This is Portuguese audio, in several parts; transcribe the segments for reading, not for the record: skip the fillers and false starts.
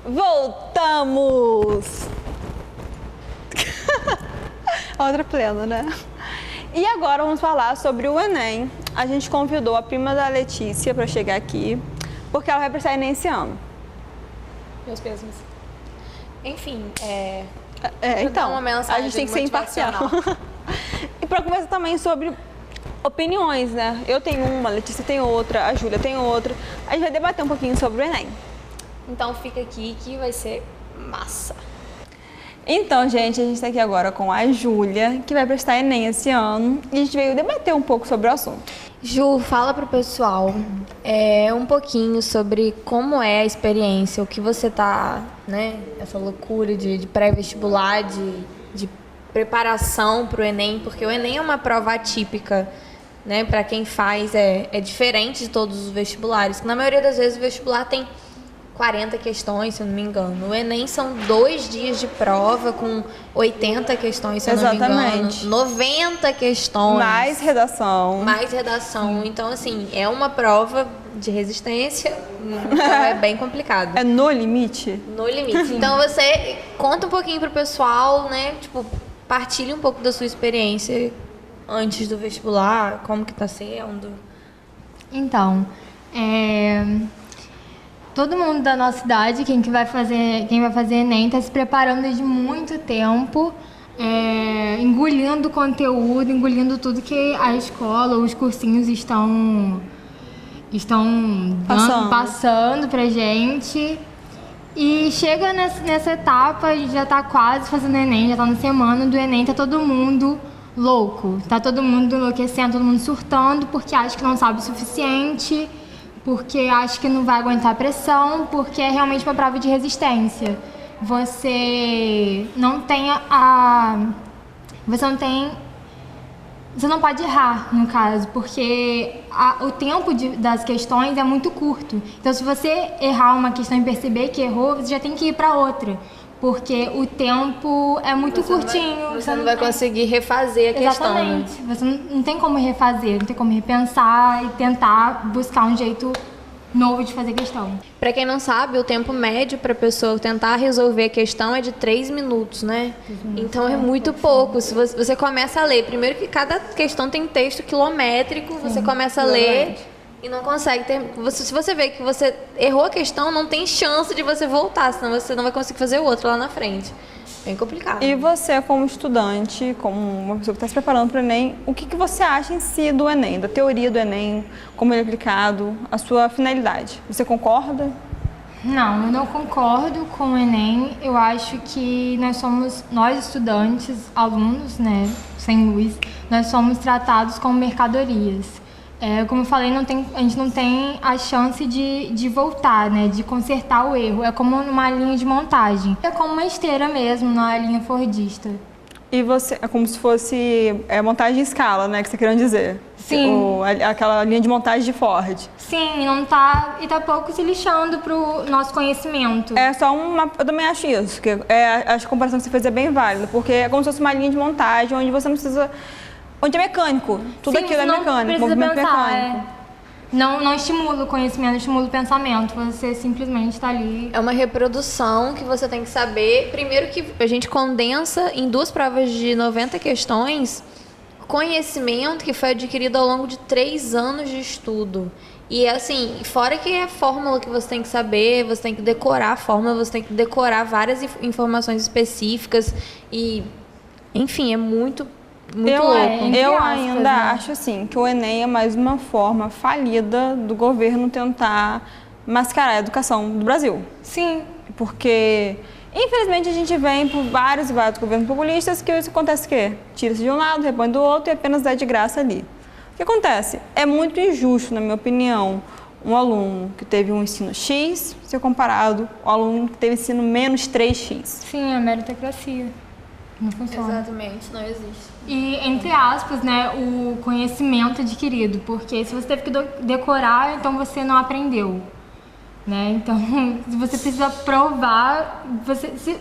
Voltamos! Outra plena, né? E agora vamos falar sobre o Enem. A gente convidou a prima da Letícia para chegar aqui, porque ela vai prestar Enem esse ano. Meus pésimos. Enfim, então, uma a gente tem que ser imparcial. E para conversar também sobre opiniões, né? Eu tenho uma, a Letícia tem outra, a Júlia tem outra. A gente vai debater um pouquinho sobre o Enem. Então fica aqui que vai ser massa. Então, gente, a gente está aqui agora com a Júlia, que vai prestar Enem esse ano. E a gente veio debater um pouco sobre o assunto. Ju, fala pro pessoal um pouquinho sobre como é a experiência, o que você tá, né, essa loucura de pré-vestibular, de preparação pro Enem, porque o Enem é uma prova atípica, né, para quem faz, é diferente de todos os vestibulares, que na maioria das vezes o vestibular tem 40 questões, se eu não me engano. O Enem são 2 dias de prova com 80 questões, se eu não me engano. 90 questões. Mais redação. Mais redação. Então, assim, é uma prova de resistência, então é bem complicado. É no limite? No limite. Então, você conta um pouquinho pro pessoal, né? Tipo, partilha um pouco da sua experiência antes do vestibular, como que tá sendo. Então, todo mundo da nossa idade, quem vai fazer Enem, está se preparando desde muito tempo, engolindo conteúdo, engolindo tudo que a escola, os cursinhos estão passando pra gente. E chega nessa etapa, a gente já está quase fazendo Enem, já está na semana do Enem, tá todo mundo louco, tá todo mundo enlouquecendo, todo mundo surtando, porque acha que não sabe o suficiente, porque acha que não vai aguentar a pressão, porque é realmente uma prova de resistência. Você não pode errar, no caso, porque o tempo das questões é muito curto. Então, se você errar uma questão e perceber que errou, você já tem que ir para outra, porque o tempo é muito curtinho. Você não vai conseguir refazer a questão. Exatamente. Você não tem como refazer, não tem como repensar e tentar buscar um jeito novo de fazer questão. Para quem não sabe, o tempo médio para a pessoa tentar resolver a questão é de 3 minutos, né? Então é muito pouco. Se você começa a ler, primeiro que cada questão tem texto quilométrico, você começa a ler e não consegue ter. Se você vê que você errou a questão, não tem chance de você voltar, senão você não vai conseguir fazer o outro lá na frente. Bem complicado. E você, como estudante, como uma pessoa que está se preparando para o Enem, o que você acha em si do Enem, da teoria do Enem, como ele é aplicado, a sua finalidade? Você concorda? Não, eu não concordo com o Enem. Eu acho que nós estudantes, alunos, né, sem luz, nós somos tratados como mercadorias. Como eu falei, a gente não tem a chance de voltar, né, de consertar o erro. É como numa linha de montagem. É como uma esteira mesmo, na linha fordista. E você, é como se fosse montagem em escala, né, que você querendo dizer? Sim. Aquela linha de montagem de Ford. Sim, e tá pouco se lixando pro nosso conhecimento. Eu também acho isso, que a comparação que você fez é bem válida, porque é como se fosse uma linha de montagem onde você não precisa... Onde é mecânico, tudo aquilo é mecânico, movimento mecânico. Não estimula o conhecimento, estimula o pensamento, você simplesmente está ali. É uma reprodução que você tem que saber. Primeiro que a gente condensa em 2 provas de 90 questões conhecimento que foi adquirido ao longo de 3 anos de estudo. E assim, fora que é a fórmula que você tem que saber, você tem que decorar a fórmula, você tem que decorar várias informações específicas e, enfim, é muito louco. Eu ainda acho assim que o Enem é mais uma forma falida do governo tentar mascarar a educação do Brasil. Sim. Porque, infelizmente, a gente vem por vários e vários governos populistas que isso acontece o quê? Tira-se de um lado, repõe do outro e apenas dá de graça ali. O que acontece? É muito injusto, na minha opinião, um aluno que teve um ensino X ser comparado ao aluno que teve ensino menos 3x. Sim, a meritocracia. Não funciona. Exatamente, não existe. E, entre aspas, né, o conhecimento adquirido, porque se você teve que decorar, então você não aprendeu. né? Então, você precisa provar,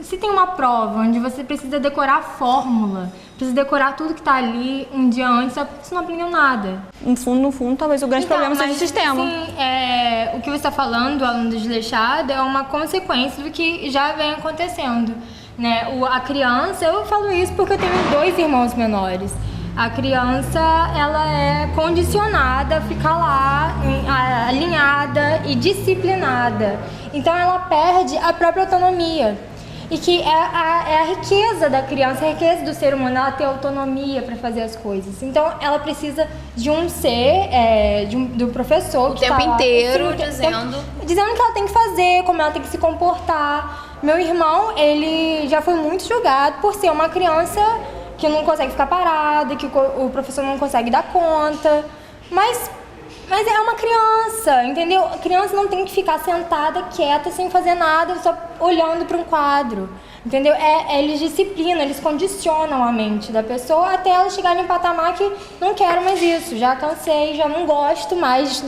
se tem uma prova onde você precisa decorar a fórmula, precisa decorar tudo que está ali um dia antes, você não aprendeu nada. No fundo, talvez o grande problema seja o sistema. Sim, o que você está falando, do aluno desleixado, é uma consequência do que já vem acontecendo, né? A criança, eu falo isso porque eu tenho 2 irmãos menores. A criança, ela é condicionada a ficar lá, alinhada e disciplinada. Então, ela perde a própria autonomia. E que é a riqueza da criança, a riqueza do ser humano, ela ter autonomia para fazer as coisas. Então, ela precisa de um ser, do professor. O tempo inteiro dizendo que ela tem que fazer, como ela tem que se comportar. Meu irmão, ele já foi muito julgado por ser uma criança que não consegue ficar parada, que o professor não consegue dar conta. Mas é uma criança, entendeu? A criança não tem que ficar sentada, quieta, sem fazer nada, só olhando para um quadro, entendeu? Eles disciplinam, eles condicionam a mente da pessoa até ela chegar em um patamar que não quero mais isso, já cansei, já não gosto mais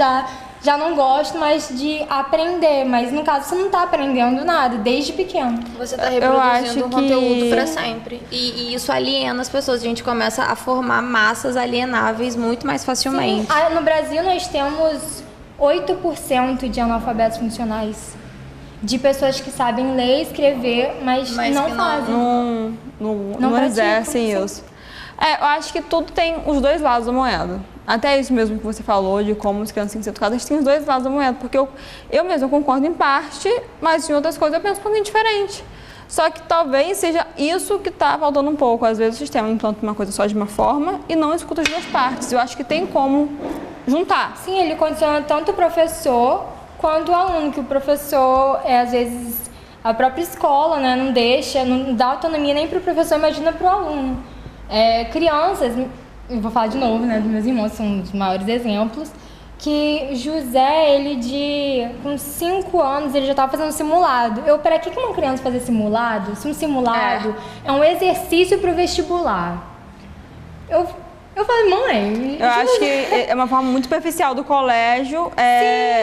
de aprender, mas no caso você não está aprendendo nada desde pequeno. Você está reproduzindo um conteúdo para sempre. E isso aliena as pessoas. A gente começa a formar massas alienáveis muito mais facilmente. Sim. No Brasil nós temos 8% de analfabetos funcionais. De pessoas que sabem ler e escrever, mas não fazem. Não exercem isso. Eu acho que tudo tem os 2 lados da moeda. Até isso mesmo que você falou, de como as crianças têm que ser educadas, tem os 2 lados da moeda. Porque eu mesma concordo em parte, mas em outras coisas eu penso um pouquinho diferente. Só que talvez seja isso que está faltando um pouco. Às vezes o sistema implanta uma coisa só de uma forma e não escuta as 2 partes. Eu acho que tem como juntar. Sim, ele condiciona tanto o professor quanto o aluno, que o professor, às vezes, a própria escola, né, não dá autonomia nem para o professor, imagina para o aluno. Crianças, eu vou falar de novo, né, dos meus irmãos, são os maiores exemplos, que José, com 5 anos, ele já estava fazendo simulado. Para que uma criança fazer simulado? Se um simulado é um exercício para o vestibular. Eu falei, mãe... Eu acho que é uma forma muito superficial do colégio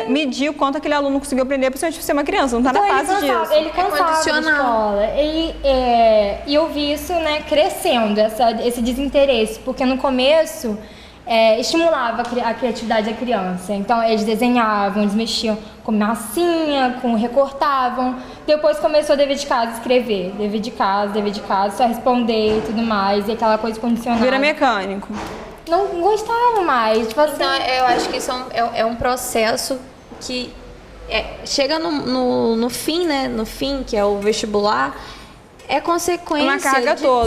medir o quanto aquele aluno conseguiu aprender, principalmente por ser uma criança, não está na fase disso. Ele cansava da escola. E eu vi isso, né, crescendo, esse desinteresse, porque no começo estimulava a criatividade da criança. Então, eles desenhavam, eles mexiam com massinha, recortavam. Depois começou dever de casa, escrever. Dever de casa, só responder e tudo mais. E aquela coisa condicionada. Vira mecânico. Não gostava mais. Tipo assim. Então, eu acho que isso é um processo que chega no fim, né? No fim, que é o vestibular, é consequência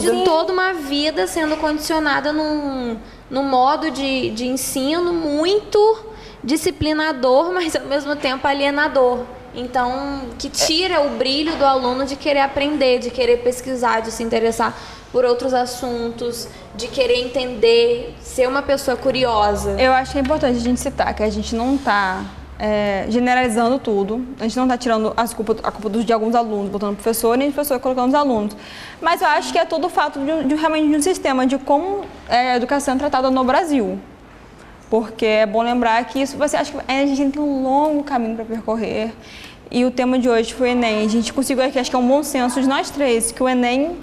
de toda uma vida sendo condicionada num modo de ensino muito disciplinador, mas ao mesmo tempo alienador. Então, que tira o brilho do aluno de querer aprender, de querer pesquisar, de se interessar por outros assuntos, de querer entender, ser uma pessoa curiosa. Eu acho que é importante a gente citar que a gente não está generalizando tudo, a gente não está tirando a culpa de alguns alunos, botando o professor, nem o professor colocando os alunos. Mas eu acho que é todo o fato realmente de um sistema, de como a educação é tratada no Brasil. Porque é bom lembrar que isso, você acha que a gente tem um longo caminho para percorrer. E o tema de hoje foi o Enem. A gente conseguiu aqui, acho que é um bom senso de nós 3, que o Enem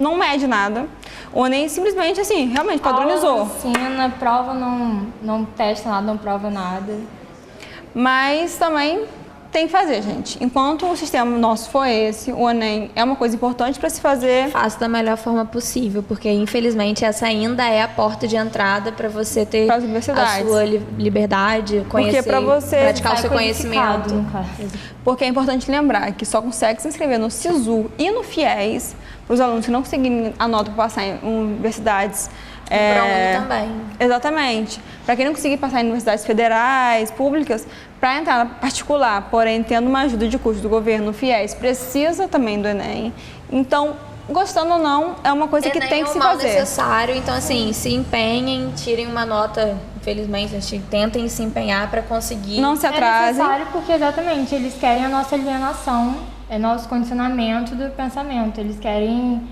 não mede nada. O Enem simplesmente, assim, realmente padronizou. Aula ensina, prova não testa nada, não prova nada. Mas também tem que fazer, gente. Enquanto o sistema nosso for esse, o Enem é uma coisa importante para se fazer. Faça da melhor forma possível, porque infelizmente essa ainda é a porta de entrada para você ter a sua liberdade, conhecer, praticar o seu conhecimento. Porque é importante lembrar que só consegue se inscrever no SISU e no FIES para os alunos que não conseguirem a nota para passar em universidades. Também. Exatamente. Para quem não conseguir passar em universidades federais, públicas, para entrar na particular, porém tendo uma ajuda de custo do governo, FIES, precisa também do Enem. Então, gostando ou não, é uma coisa que tem que se fazer. É necessário, então assim, se empenhem, tirem uma nota, infelizmente, a gente tentem se empenhar para conseguir. Não se atrasem. É necessário porque exatamente eles querem a nossa alienação, é nosso condicionamento do pensamento, eles querem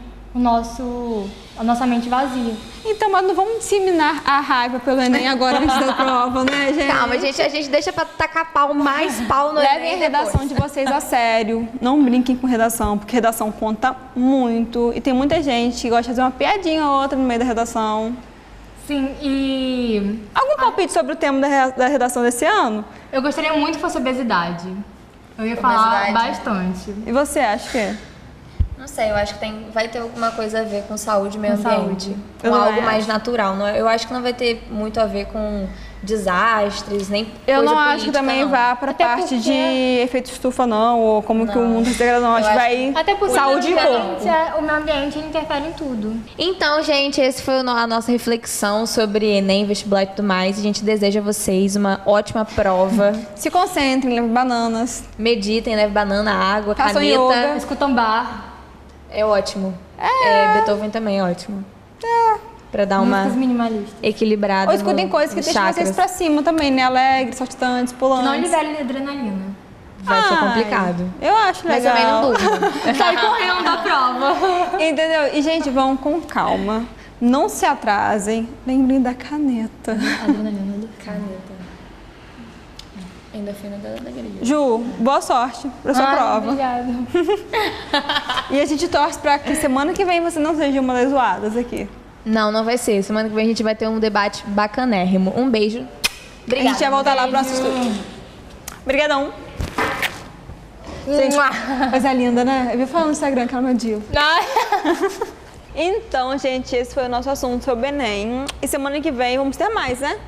a nossa mente vazia. Então, mas não vamos disseminar a raiva pelo Enem agora antes da prova, né, gente? Calma, a gente deixa pra tacar mais pau no Levem Enem a redação depois. de vocês a sério. Não brinquem com redação, porque redação conta muito. E tem muita gente que gosta de fazer uma piadinha ou outra no meio da redação. Sim, e Algum palpite sobre o tema da redação desse ano? eu gostaria muito que fosse obesidade. Eu ia falar Obesidade? bastante. E você acha que? Não sei, eu acho que vai ter alguma coisa a ver com saúde e meio Com ambiente. saúde. Eu Com não algo mais acho. natural. Eu acho que não vai ter muito a ver com desastres, nem Eu coisa não acho política, que também não. vá pra Até parte porque- de efeito estufa, não, ou como que o mundo se degrada, não. Acho que vai Até porque saúde e corpo. o meio ambiente ele interfere em tudo. Então, gente, esse foi a nossa reflexão sobre Enem, vestibular e tudo mais. A gente deseja a vocês uma ótima prova. Se concentrem, levem bananas. Meditem, leve banana, água, Façam caneta. yoga. Escutam bar, É ótimo. Beethoven também é ótimo. Pra dar uma músicas minimalistas. equilibrada. Ou escutem coisas que nos deixem vocês chakras. pra cima também, né? Alegres, saltitantes, pulantes. Não liberem adrenalina. Vai ser Ai, complicado. Eu acho Mas legal. também não durmo. Sai correndo da prova. Entendeu? E, gente, vão com calma. Não se atrasem. Lembrem da caneta. Adrenalina do Caneta. Ainda fui na da igreja. Ju, boa sorte pra sua prova. Obrigada. E a gente torce pra que semana que vem você não seja uma das zoadas aqui. Não vai ser. Semana que vem a gente vai ter um debate bacanérrimo. Um beijo. A gente vai voltar lá pro nosso estúdio. Obrigadão. Gente, coisa linda, né? Eu vi falando no Instagram que ela me odiou. Então, gente, esse foi o nosso assunto sobre o Enem. E semana que vem vamos ter mais, né?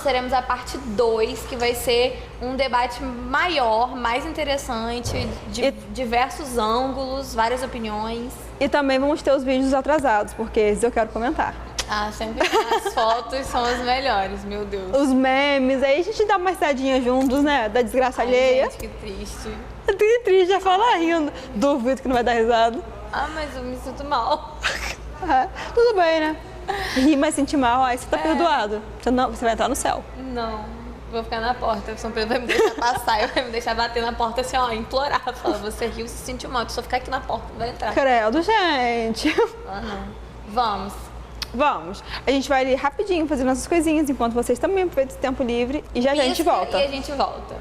Teremos a parte 2, que vai ser um debate maior, mais interessante, de diversos ângulos, várias opiniões. E também vamos ter os vídeos atrasados, porque esses eu quero comentar. Ah, sempre as fotos são as melhores, meu Deus. Os memes, aí a gente dá uma risadinha juntos, né? Da desgraça alheia. Gente, que triste. Que triste, já fala rindo. Duvido que não vai dar risada. Ah, mas eu me sinto mal. É, tudo bem, né? Rir, mas sentir mal, aí você tá perdoado. Você vai entrar no céu. Não, vou ficar na porta. O São Pedro vai me deixar passar, vai me deixar bater na porta assim, ó, implorar. Falar, você riu, se sentiu mal, só ficar aqui na porta, vai entrar. Credo, gente. Ah, não. Vamos. Vamos. A gente vai ali rapidinho fazer nossas coisinhas, enquanto vocês também aproveitam esse tempo livre. E já a gente volta. E a gente volta.